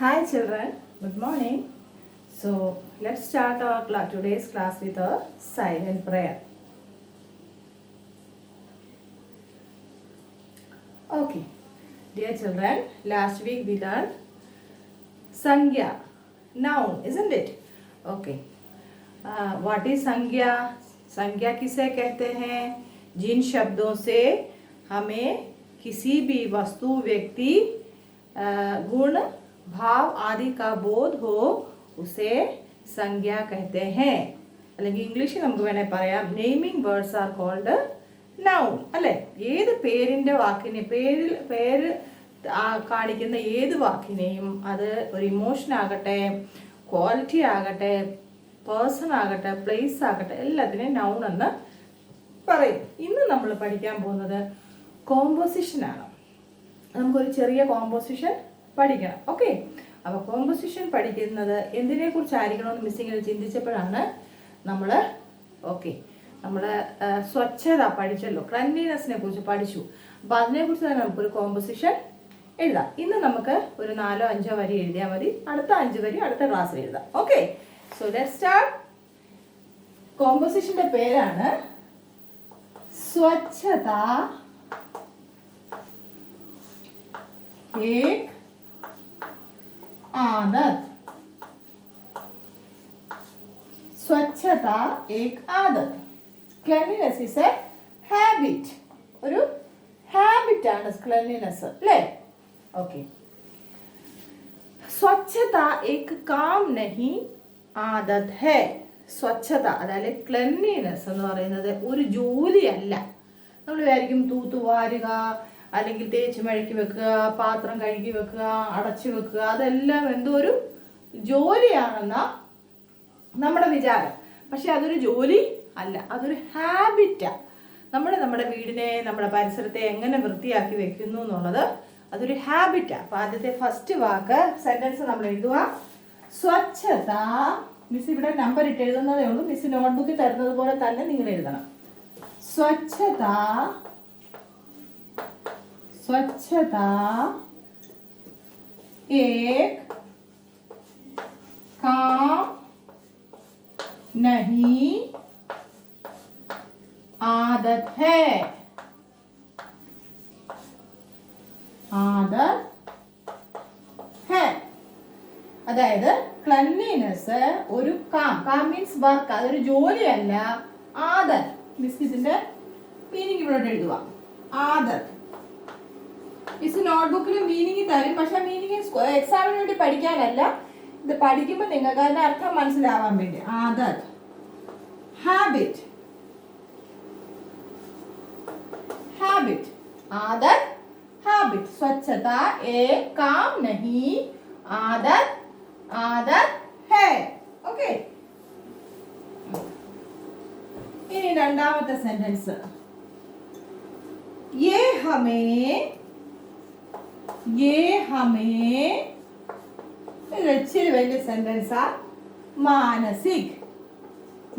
Hi children, good morning. So let's start our today's class with a silent prayer. Okay, dear children, last week we learned Sangya, noun, isn't it? Okay, what is Sangya? संज्ञा किसे कहते हैं? जिन शब्दों से हमें किसी भी वस्तु, व्यक्ति, गुण, भाव आदि का बोध हो उसे संज्ञा कहते हैं. അല്ലെങ്കിൽ ഇംഗ്ലീഷിൽ നമുക്ക് വേണേൽ പറയാം naming words are called noun അല്ലേ. ഏത് പേരിൻ്റെ വാക്കിനെ പേര് കാണിക്കുന്ന ഏത് വാക്കിനെയും അത് ഒരു ഇമോഷൻ ആകട്ടെ, ക്വാളിറ്റി ആകട്ടെ, പേഴ്സൺ ആകട്ടെ, പ്ലേസ് ആകട്ടെ, എല്ലാത്തിനെയും നൗൺ എന്ന് പറയും. ഇന്ന് നമ്മൾ പഠിക്കാൻ പോകുന്നത് കോമ്പോസിഷനാണ്. നമുക്കൊരു ചെറിയ കോമ്പോസിഷൻ പഠിക്കണം. ഓക്കെ, അപ്പോൾ കോമ്പോസിഷൻ പഠിക്കുന്നത് എന്തിനെ കുറിച്ചായിരിക്കണമെന്ന് മിസ് ഇങ്ങനെ ചിന്തിച്ചപ്പോഴാണ് നമ്മൾ സ്വച്ഛത പഠിച്ചല്ലോ, ക്ലൻലിനെസ്സിനെ കുറിച്ച് പഠിച്ചു. അപ്പോൾ അതിനെക്കുറിച്ച് തന്നെ നമുക്കൊരു കോമ്പോസിഷൻ എഴുതാം. ഇന്ന് നമുക്ക് ഒരു 4-5 വരി എഴുതിയാൽ മതി. അടുത്ത 5 വരി അടുത്ത ക്ലാസ്സിൽ എഴുതാം. Okay, so let's start. കോമ്പോസിഷന്റെ പേരാണ് സ്വച്ഛത एक आदत. स्वच्छता एक आदत. Cleanliness is a habit. ഒരു ഹാബിറ്റ് ആണ് ക്ലെൻലിനെസ് അല്ലേ. ഓക്കെ, സ്വച്ഛത एक काम नहीं आदत है. സ്വച്ഛത അതായത് ക്ലെൻലിനെസ് എന്ന് പറയുന്നത് ഒരു ജോലിയല്ല. നമ്മൾ വിചാരിക്കും തൂത്തുവാരുക, അല്ലെങ്കിൽ തേച്ച് മഴക്കി വെക്കുക, പാത്രം കഴുകി വെക്കുക, അടച്ചു വെക്കുക, അതെല്ലാം എന്തോ ഒരു ജോലിയാണെന്നാ നമ്മുടെ വിചാരം. പക്ഷെ അതൊരു ജോലി അല്ല, അതൊരു ഹാബിറ്റാണ്. നമ്മുടെ വീടിനെ, നമ്മുടെ പരിസരത്തെ എങ്ങനെ വൃത്തിയാക്കി വെക്കുന്നു എന്നുള്ളത് അതൊരു ഹാബിറ്റാണ്. അപ്പോൾ ആദ്യത്തെ ഫസ്റ്റ് വാക്ക് സെന്റൻസ് നമ്മൾ എഴുതുക. സ്വച്ഛത. മിസ് ഇവിടെ നമ്പർ ഇട്ട് എഴുതുന്നതേ ഉള്ളൂ. മിസ് നോട്ട്ബുക്കിൽ തരുന്നത് പോലെ തന്നെ നിങ്ങൾ എഴുതണം. സ്വച്ഛത स्वच्छता एक काम नहीं आदत है. आदत है. അതായത് ക്ലൻലിനെസ് ഒരു കാം മീൻസ് വർക്ക്, അതൊരു ജോലിയല്ല. ആദത്. മിസ് ഇതിന്റെ മീനിങ് ഇവിടെ എഴുതുക. ആദത് മിസ് നോട്ട്ബുക്കിൽ മീനിങ് തരും. പക്ഷെ മീനിങ് എക്സാമിന് വേണ്ടി പഠിക്കാനല്ല, ഇത് പഠിക്കുമ്പോൾ നിങ്ങൾക്ക് അതിന്റെ അർത്ഥം മനസ്സിലാവാൻ വേണ്ടി. ആദത്, ഹാബിറ്റ്. ഹാബിറ്റ്, आदत, हैबिट. स्वच्छता एक काम नहीं, आदत आदत है. ओके, इनी രണ്ടാമത്തെ സെന്റൻസ്. ये हमें इच्छित വലിയ സെന്റൻസാ. मानसिक.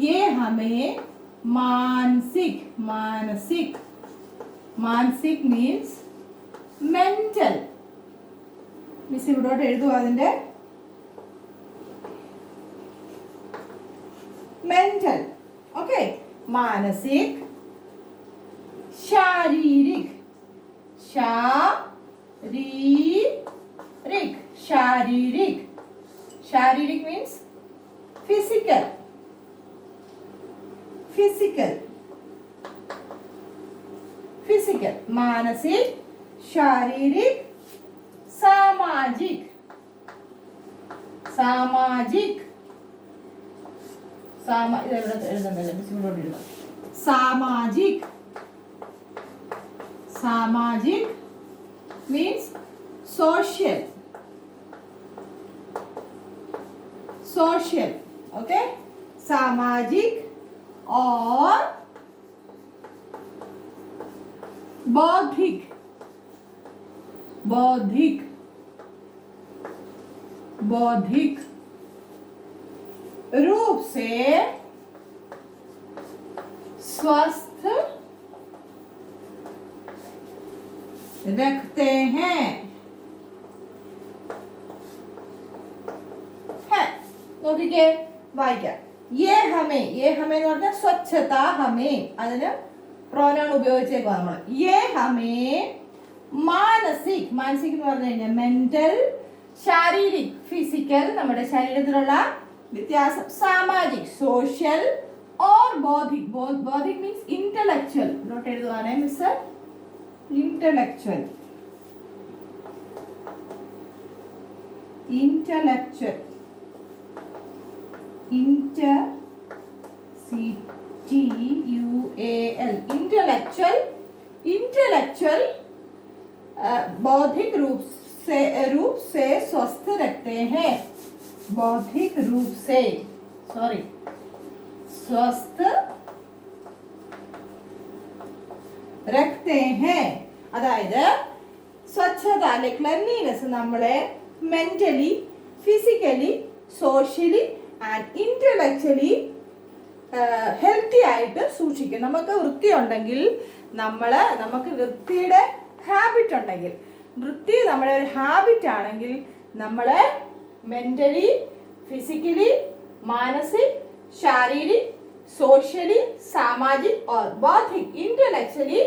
ये हमें मानसिक मीन्स मेंटल. മിസ് ഇവിടോട്ട് എഴുതുക അതിന്റെ मेंटल. ओके, मानसिक, शारीरिक. शारीरिक means physical. मानसिक, शारीरिक, सामाजिक. सामाजिक means social. Okay, सामाजिक और बौद्धिक रूप से स्वस्थ रखते हैं। നോക്കിക്കേ, വായിക്കാം. യേ ഹമേ എന്ന് പറഞ്ഞാൽ സ്വച്ഛത ഹമേ, അതിന് പ്രോനൗൺ ഉപയോഗിച്ചേക്കുക നമ്മൾ. യേ ഹമേ മാനസിക് എന്ന് പറഞ്ഞു കഴിഞ്ഞാൽ മെന്റൽ, ശാരീരിക് ഫിസിക്കൽ നമ്മുടെ ശരീരത്തിലുള്ള വ്യത്യാസം, സാമാജിക് സോഷ്യൽ, ഓർ ബൗദ്ധിക് മീൻസ് ഇന്റലക്ച്വൽ. നോട്ട് എഴുതുവാനേ മിസ്, ഇന്റലക്ച്വൽ ഇന്റലക്ച്വൽ बौद्धिक रूप से स्वस्थ रखते हैं. बौद्धिक रूप से स्वस्थ रखते हैं. അതായത് സ്വച്ഛത അല്ലെ ക്ലെൻലിനെസ് നമ്മളെ mentally, physically, socially and intellectually healthy ആയിട്ട് സൂക്ഷിക്കും. നമുക്ക് വൃത്തി ഉണ്ടെങ്കിൽ നമുക്ക് വൃത്തിയുടെ ഹാബിറ്റ് ഉണ്ടെങ്കിൽ, വൃത്തി നമ്മുടെ ഒരു ഹാബിറ്റ് ആണെങ്കിൽ നമ്മളെ മെന്റലി, ഫിസിക്കലി, മാനസിക്, ശാരീരിക്, സോഷ്യലി, സാമാജിക് ഓർ ബൗദ്ധിക് ഇന്റലക്ച്വലി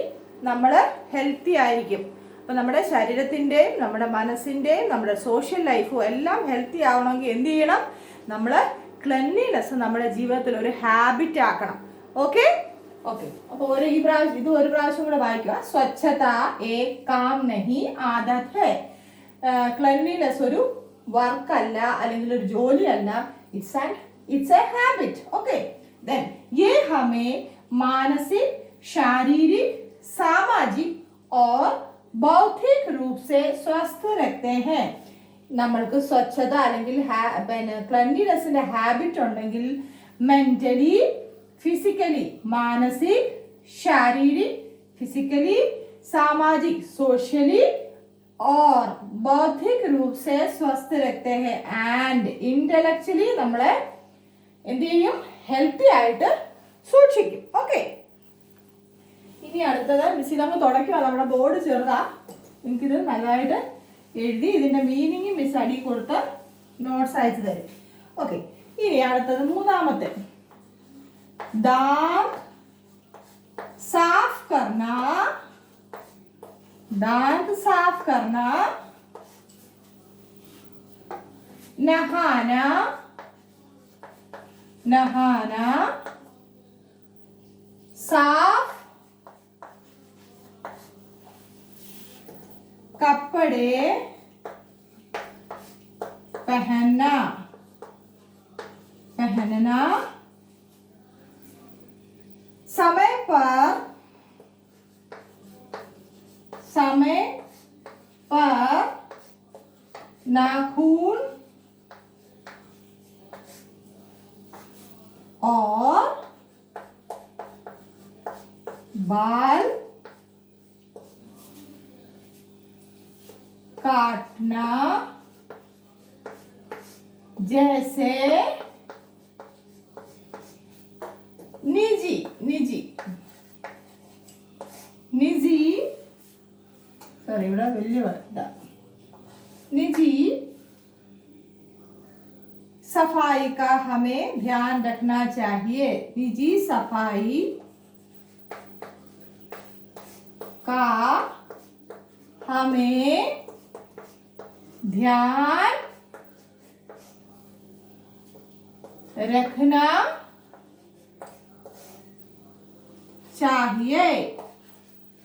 നമ്മൾ ഹെൽത്തി ആയിരിക്കും. അപ്പം നമ്മുടെ ശരീരത്തിൻ്റെയും നമ്മുടെ മനസ്സിൻ്റെയും നമ്മുടെ സോഷ്യൽ ലൈഫും എല്ലാം ഹെൽത്തി ആവണമെങ്കിൽ എന്ത് ചെയ്യണം? നമ്മൾ ക്ലെൻലിനെസ് നമ്മുടെ ജീവിതത്തിൽ ഒരു ഹാബിറ്റ് ആക്കണം. ഓക്കെ അപ്പോൾ ഒരു പ്രാവശ്യം കൂടെ വായിക്കുക. സ്വച്ഛത ഏക് കാം നഹി ആദത് ഹൈ. ക്ലെൻലിനെസ് ഒരു വർക്കല്ല, അല്ലെങ്കിൽ ഒരു ജോലിയല്ല, it's a habit. Okay, then ये हमें मानसिक, शारीरिक, सामाजिक और बौद्धिक रूप से स्वस्थ रखते हैं. നമ്മൾക്ക് സ്വച്ഛത അല്ലെങ്കിൽ ക്ലെൻലിനെസിന്റെ ഹാബിറ്റ് ഉണ്ടെങ്കിൽ മെന്റലി, फिजिकली, मानसिक, शारीरिक, फिजिकली, सामाजिक, सोशली और बौद्धिक रूप से स्वस्थ रखते हैं एंड इंटेलेक्चुअली നമ്മളെ എന്ത് ചെയ്യും? ഹെൽത്തി ആയിട്ട് സൂക്ഷിക്കും. ഓക്കെ, ഇനി അടുത്തത് മിസ് ഇതങ്ങ് തുടയ്ക്കുക. നമ്മുടെ ബോർഡ് ചെറുതാ, എനിക്കിത് നല്ലതായിട്ട് എഴുതി ഇതിന്റെ മീനിങ് മിസ് അടി കൊടുത്ത് നോട്ട്സ് അയച്ചു തരും. ഓക്കെ, ഇനി അടുത്തത് മൂന്നാമത്തെ. दांत साफ करना, नहाना, साफ कपड़े पहनना, समय पर नाखून और बाल काटना जैसे निजी सॉरी बड़ा വലിയ വാർത്ത. निजी सफाई का हमें ध्यान रखना चाहिए. निजी सफाई का हमें ध्यान रखना चाहिए.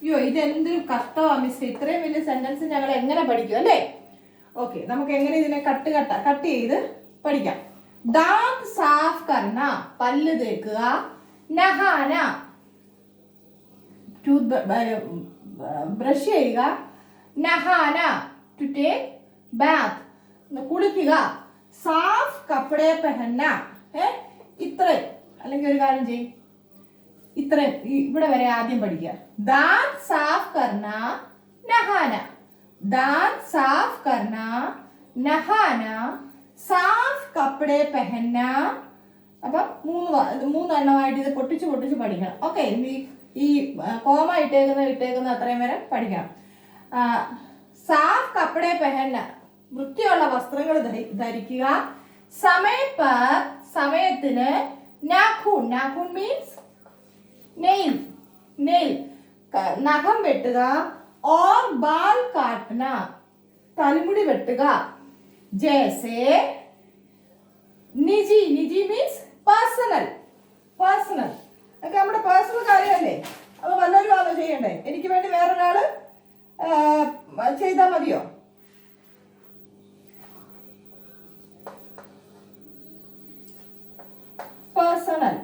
അയ്യോ, ഇതെന്തൊരു കഷ്ടമാ മിസ്. ഇത്രയും വലിയ സെന്റൻസ് ഞങ്ങൾ എങ്ങനെ പഠിക്കും അല്ലേ? ഓക്കെ, നമുക്ക് എങ്ങനെ ഇതിനെ കട്ട് ചെയ്ത് പഠിക്കാം. ദാന്ത് സാഫ് കർണ, പല്ല് തേക്കുക. നഹാന, ബ്രഷ് ചെയ്യുക. നഹാന, ടു ടേക്ക് ബാത്ത്, കുളിക്കുക. സാഫ് കപ്പടെ പെഹന്ന, ഇത്രയും, അല്ലെങ്കിൽ ഒരു കാര്യം ചെയ്യും, ഇത്രയും ഇവിടെ വരെ ആദ്യം പഠിക്കുക. ദാന്ത് സാഫ് കർണ, നഹാന, ദാന്ത് സാഫ് കർണ, നഹാന, സാഫ് കപ്പടെ പെഹന്ന. അപ്പം മൂന്നെണ്ണമായിട്ട് ഇത് പൊട്ടിച്ച് പഠിക്കണം. ഓക്കെ, ഈ കോമ ഇട്ടേക്കുന്ന അത്രയും വരെ പഠിക്കണം. സാഫ് കപ്പടെ പെഹന്ന, വൃത്തിയുള്ള വസ്ത്രങ്ങൾ ധരിക്കുക. समय पर സമയത്തിന് നാഖൂൻ നാഖൂൻ മീൻസ് നെയിൽ നെയിൽ നഖം വെട്ടുക और बाल काटना തലമുടി വെട്ടുക जैसे Niji Niji means personal personal ഒക്കെ നമ്മുടെ പേഴ്സണൽ കാര്യമല്ലേ അപ്പൊ വല്ലവരും ആണോ ചെയ്യണ്ടേ എനിക്ക് വേണ്ടി വേറൊരാള് ചെയ്താൽ മതിയോ पर्सनल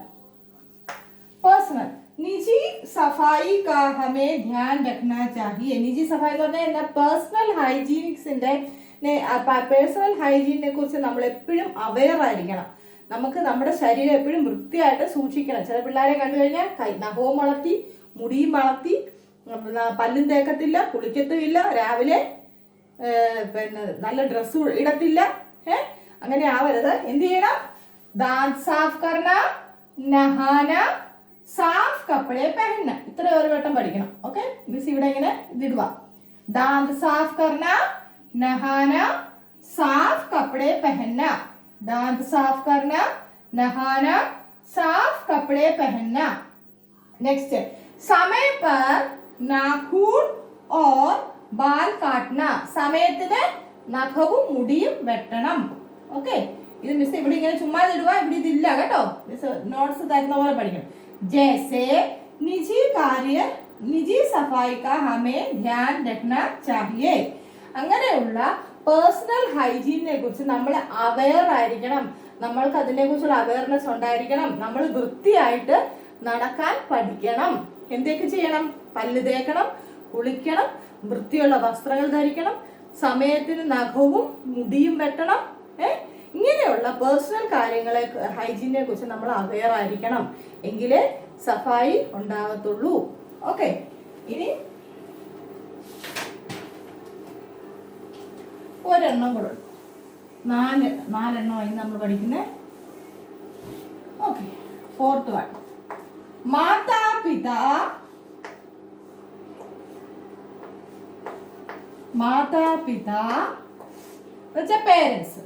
पर्सनल निजी सफाई का हमें ध्यान रखना चाहिए निजी सफाई എന്ന് പറഞ്ഞാൽ പേഴ്സണൽ ഹൈജീനിക്സിന്റെ പേഴ്സണൽ ഹൈജീനിനെ കുറിച്ച് നമ്മൾ എപ്പോഴും അവെയർ ആയിരിക്കണം നമുക്ക് നമ്മുടെ ശരീരം എപ്പോഴും വൃത്തിയായിട്ട് സൂക്ഷിക്കണം ചില പിള്ളേരെ കണ്ടു കഴിഞ്ഞാൽ നഖവും വളർത്തി മുടിയും വളർത്തി പല്ലും തേക്കത്തില്ല കുളിക്കത്തുമില്ല രാവിലെ പിന്നെ നല്ല ഡ്രസ്സ് ഇടത്തില്ല അങ്ങനെ ആവരുത് എന്ത് ചെയ്യണം दांत साफ करना नहाना साफ कपड़े पहनना इത്ര ഒരു വട്ടം പഠിക്കണം ഓക്കേ മിസ് ഇവിടെ ഇങ്ങനെ ഇതിടുക दांत साफ करना नहाना साफ कपड़े पहनना दांत साफ करना नहाना साफ कपड़े पहनना नेक्स्ट समय पर नाखून और बाल काटना സമയത്തിന് നഖവും മുടിയും വെട്ടണം ഓക്കേ ഇത് മിസ് ഇവിടെ ഇങ്ങനെ ചുമ്മാ ഇടുക ഇവിടെ ഇതില്ല കേട്ടോ മിസ് നോട്ട്സ് തരുന്ന പോലെ പഠിക്കണം जैसे निजी कार्य निजी सफाई का हमें ध्यान रखना चाहिए അങ്ങനെയുള്ള പേഴ്സണൽ ഹൈജീനിനെ കുറിച്ച് നമ്മൾ അവെയർ ആയിരിക്കണം നമ്മൾക്ക് അതിനെക്കുറിച്ചുള്ള അവെയർനെസ് ഉണ്ടായിരിക്കണം നമ്മൾ വൃത്തിയായിട്ട് നടക്കാൻ പഠിക്കണം എന്തൊക്കെ ചെയ്യണം പല്ല് തേക്കണം കുളിക്കണം വൃത്തിയുള്ള വസ്ത്രങ്ങൾ ധരിക്കണം സമയത്തിന് നഖവും മുടിയും വെട്ടണം ഇങ്ങനെയുള്ള പേഴ്സണൽ കാര്യങ്ങളെ ഹൈജീനെ കുറിച്ച് നമ്മൾ അവെയർ ആയിരിക്കണം എങ്കിലേ സഫായി ഉണ്ടാകത്തുള്ളൂ ഓക്കെ ഇനി ഒരെണ്ണം കൂടെ നാലെണ്ണമായി നമ്മൾ പഠിക്കുന്നത് ഓക്കെ ഫോർത്ത് വൺ മാതാപിതാ പേരൻസ്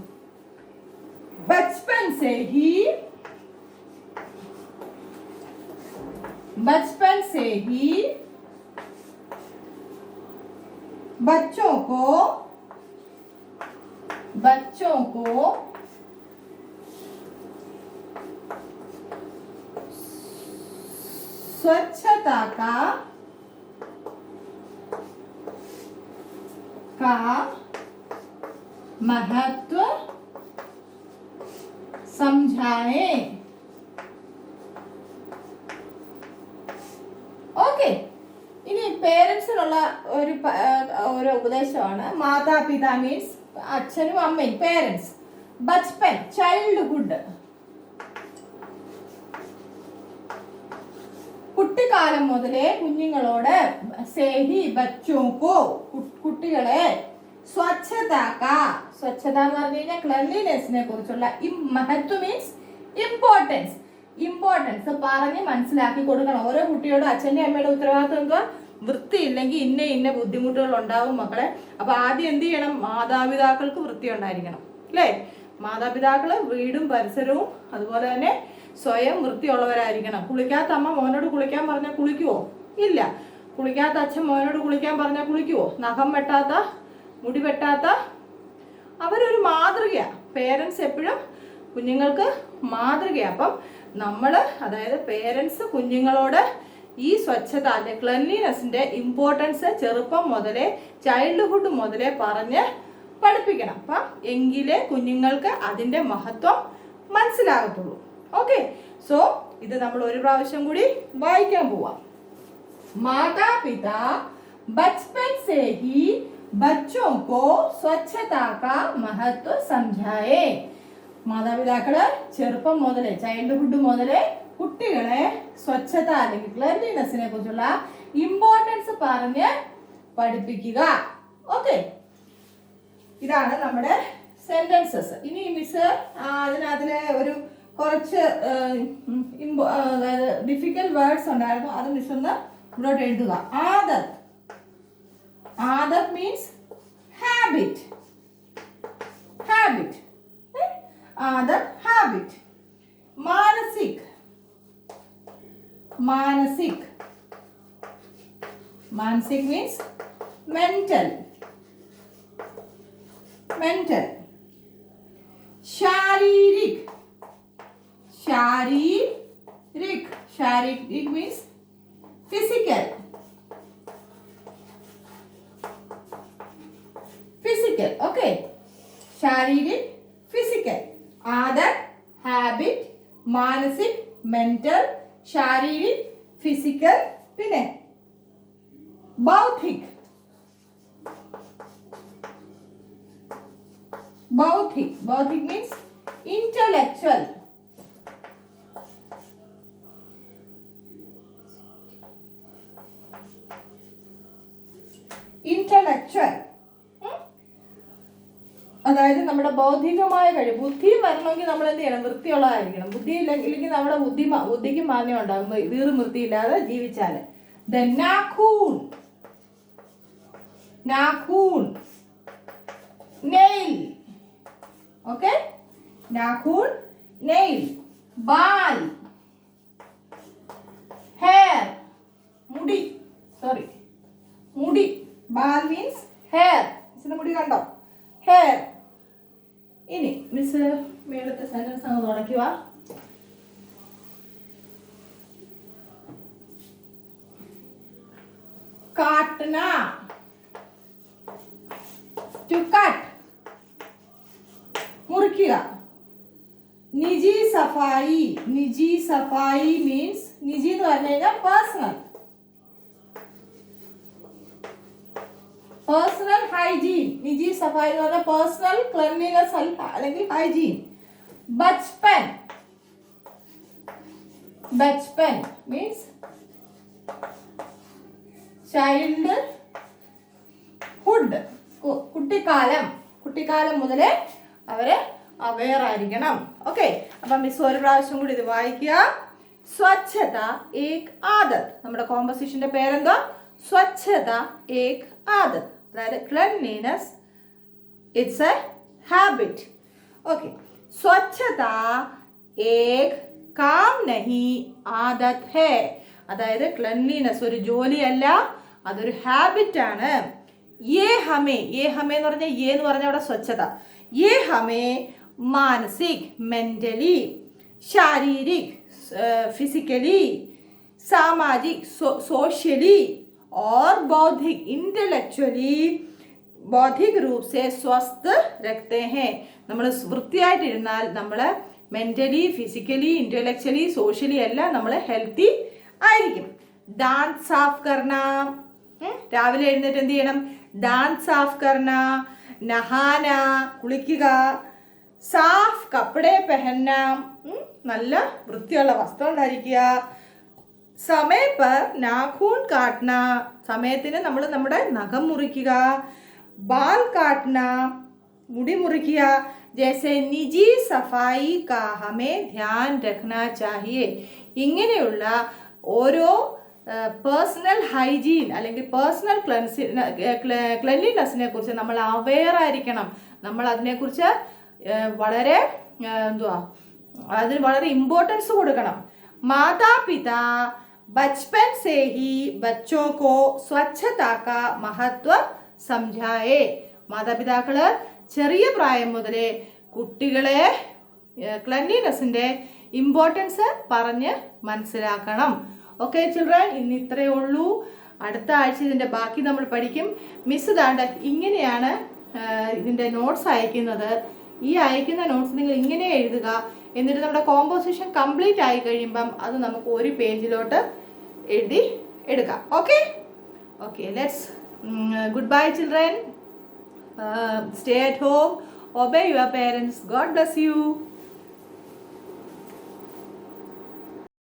बचपन से ही बच्चों को स्वच्छता का महत्व समझाएं ഓക്കെ ഇനി പേരൻസിനുള്ള ഒരു ഉപദേശമാണ് മാതാപിതാ മീൻസ് അച്ഛനും അമ്മയും പേരൻസ് ബച്പൻ ചൈൽഡ്ഹുഡ് കുട്ടിക്കാലം മുതലേ കുഞ്ഞുങ്ങളോട് സേഹി ബച്ചോക്കോ കുട്ടികളെ സ്വച്ഛത എന്ന് പറഞ്ഞു കഴിഞ്ഞാൽ ക്ലെൻലിനെസിനെ കുറിച്ചുള്ള മഹത്വം മീൻസ് ഇമ്പോർട്ടൻസ് പറഞ്ഞ് മനസ്സിലാക്കി കൊടുക്കണം ഓരോ കുട്ടിയോടും അച്ഛൻ്റെ അമ്മയുടെ ഉത്തരവാദിത്വം എന്തുവാ വൃത്തിയില്ലെങ്കിൽ ഇന്ന ബുദ്ധിമുട്ടുകൾ ഉണ്ടാവും മക്കളെ അപ്പൊ ആദ്യം എന്ത് ചെയ്യണം മാതാപിതാക്കൾക്ക് വൃത്തി ഉണ്ടായിരിക്കണം അല്ലേ മാതാപിതാക്കള് വീടും പരിസരവും അതുപോലെ തന്നെ സ്വയം വൃത്തിയുള്ളവരായിരിക്കണം കുളിക്കാത്ത അമ്മ മോനോട് കുളിക്കാൻ പറഞ്ഞാൽ കുളിക്കുവോ ഇല്ല കുളിക്കാത്ത അച്ഛൻ മോനോട് കുളിക്കാൻ പറഞ്ഞാൽ കുളിക്കുവോ നഖം വെട്ടാത്ത മുടി വെട്ടാത്ത അവരൊരു മാതൃകയാണ് പേരൻസ് എപ്പോഴും കുഞ്ഞുങ്ങൾക്ക് മാതൃകയാണ് അപ്പം നമ്മൾ അതായത് പേരൻസ് കുഞ്ഞുങ്ങളോട് ഈ സ്വച്ഛത അല്ലെ ക്ലെൻലിനെസിന്റെ ഇമ്പോർട്ടൻസ് ചെറുപ്പം മുതലേ ചൈൽഡ്ഹുഡ് മുതലേ പറഞ്ഞ് പഠിപ്പിക്കണം അപ്പം എങ്കിലേ കുഞ്ഞുങ്ങൾക്ക് അതിൻ്റെ മഹത്വം മനസ്സിലാകത്തുള്ളൂ ഓക്കെ സോ ഇത് നമ്മൾ ഒരു പ്രാവശ്യം കൂടി വായിക്കാൻ പോവാം മാതാപിതാ बचपन से ही बच्चों को स्वच्छता का महत्व समझाए മാതാപിതാക്കള് ചെറുപ്പം മുതലേ ചൈൽഡ്ഹുഡ് മുതലേ കുട്ടികളെ സ്വച്ഛത അല്ലെങ്കിൽ ക്ലെൻലിനെസിനെ കുറിച്ചുള്ള ഇമ്പോർട്ടൻസ് പറഞ്ഞ് പഠിപ്പിക്കുക ഓക്കെ ഇതാണ് നമ്മുടെ സെന്റൻസസ് ഇനി മിസ് അതിലെ ഒരു കുറച്ച് അതായത് ഡിഫിക്കൽട്ട് വേർഡ്സ് ഉണ്ടായിരുന്നു അത് മിസ് ഒന്ന് ഇവിടോട്ട് എഴുതുക ആദത്ത് means habit Manasik means mental. Mental. Sharirik. Sharirik. Sharirik means physical. Physical. Okay. Sharirik, physical. Adat, habit. Manasik, mental. Sharirik, physical. പിന്നെ ബൗദ്ധിക്. Bauthik. Bauthik means intellectual. Intellectual. അതായത് നമ്മുടെ ബൗദ്ധികമായ കഴിവ്. ബുദ്ധിയും വരണമെങ്കിൽ നമ്മൾ എന്ത് ചെയ്യണം? വൃത്തിയുള്ളതായിരിക്കണം. ബുദ്ധി ഇല്ലെങ്കിൽ നമ്മുടെ ബുദ്ധിക്ക് മാന്യം ഉണ്ടാകും. വീറും വൃത്തിയില്ലാതെ ജീവിച്ചാൽ. Then nakhun. Nakhun. Nail. Okay? Nakhun, nail. Bal. Hair. Mudi. Sorry. Mudi. Bal means hair. Isn't mudi kando? Hair. Ini miss മേളത്തെ സെന്റൻസ് അങ്ങ് തുടയ്ക്കുക. काटना. To cut. മുറിക്കുക. നിജി സഫായി. നിജി സഫായി മീൻസ് നിജി എന്ന് പറഞ്ഞു കഴിഞ്ഞാൽ പേഴ്സണൽ. Personal hygiene. നിജി സഫായി എന്ന് പറഞ്ഞാൽ പേഴ്സണൽ ക്ലെൻലിനെസ് അല്ലെങ്കിൽ ഹൈജീൻ. ബച്പൻ. ബച്പൻ മീൻസ് ചൈൽഡ് ഹുഡ്. കുട്ടിക്കാലം മുതലേ അവരെ അവെയർ ആയിരിക്കണം. ഓക്കെ, അപ്പം മിസ് ഒരു പ്രാവശ്യം കൂടി ഇത് വായിക്കുക. സ്വച്ഛത ഏക് ആദത്. നമ്മുടെ കോമ്പോസിഷന്റെ പേരെന്താ? സ്വച്ഛത ഏക് ആദത്. അതായത് cleanliness it's a habit. Okay, Swachhata Ek calm നഹി ആദത് ഹേ. അതായത് ക്ലെൻലിനെസ് ഒരു ജോലിയല്ല, അതൊരു ഹാബിറ്റ് ആണ്. യേ ഹമേ എന്ന് പറഞ്ഞാൽ എന്ന് പറഞ്ഞാൽ അവിടെ സ്വച്ഛത. യേ ഹമേ മാനസിക് മെന്റലി, ശാരീരിക് फिजिकली, सामाजिक सोशली और बौद्धिक इंटेलेक्चुअली बौद्धिक रूप से स्वस्थ रखते हैं. നമ്മൾ വൃത്തിയായിട്ടിരുന്നാൽ നമ്മൾ മെന്റലി ഫിസിക്കലി ഇന്റലക്ച്വലി സോഷ്യലി എല്ലാം നമ്മൾ ഹെൽത്തി ആയിരിക്കും. ദാന്ത് സാഫ് കർണ, രാവിലെ എഴുന്നേറ്റ് എന്ത് ചെയ്യണം? ദാന്ത് സാഫ് കർണ, നഹാന കുളിക്കുക, സാഫ് കപ്പടെ പെഹന്ന നല്ല വൃത്തിയുള്ള വസ്ത്രം ധരിക്കുക, സമയ പർ നാഖൂൻ കാട്ടന സമയത്തിന് നമ്മൾ നമ്മുടെ നഖം മുറിക്കുക, ബാൽ കാട്ടന മുടി മുറിക്കുക, ജैसे निजी सफाई का हमें ध्यान रखना चाहिए. ഇങ്ങനെയുള്ള ഓരോ പേഴ്സണൽ ഹൈജീൻ അല്ലെങ്കിൽ പേഴ്സണൽ ക്ലെൻലിനെസ്സിനെ കുറിച്ച് നമ്മൾ അവെയർ ആയിരിക്കണം. നമ്മൾ അതിനെക്കുറിച്ച് വളരെ അതിന് വളരെ ഇമ്പോർട്ടൻസ് കൊടുക്കണം. മാതാപിതാ बचपन से ही बच्चों को स्वच्छता का महत्व समझाए. മാതാപിതാക്കൾ ചെറിയ പ്രായം മുതലേ കുട്ടികളെ ക്ലെൻലിനെസ്സിൻ്റെ ഇമ്പോർട്ടൻസ് പറഞ്ഞ് മനസ്സിലാക്കണം. ഓക്കെ ചിൽഡ്രൻ, ഇന്ന് ഇത്രയേ ഉള്ളൂ. അടുത്ത ആഴ്ച ഇതിൻ്റെ ബാക്കി നമ്മൾ പഠിക്കും. മിസ് ദാണ്ട് ഇങ്ങനെയാണ് ഇതിൻ്റെ നോട്ട്സ് അയക്കുന്നത്. ഈ അയക്കുന്ന നോട്ട്സ് നിങ്ങൾ ഇങ്ങനെ എഴുതുക. എന്നിട്ട് നമ്മുടെ കോമ്പോസിഷൻ കംപ്ലീറ്റ് ആയി കഴിയുമ്പം അത് നമുക്ക് ഒരു പേജിലോട്ട് എഴുതി എടുക്കാം. Okay okay, let's good bye children. Stay at home, obey your parents. God bless you.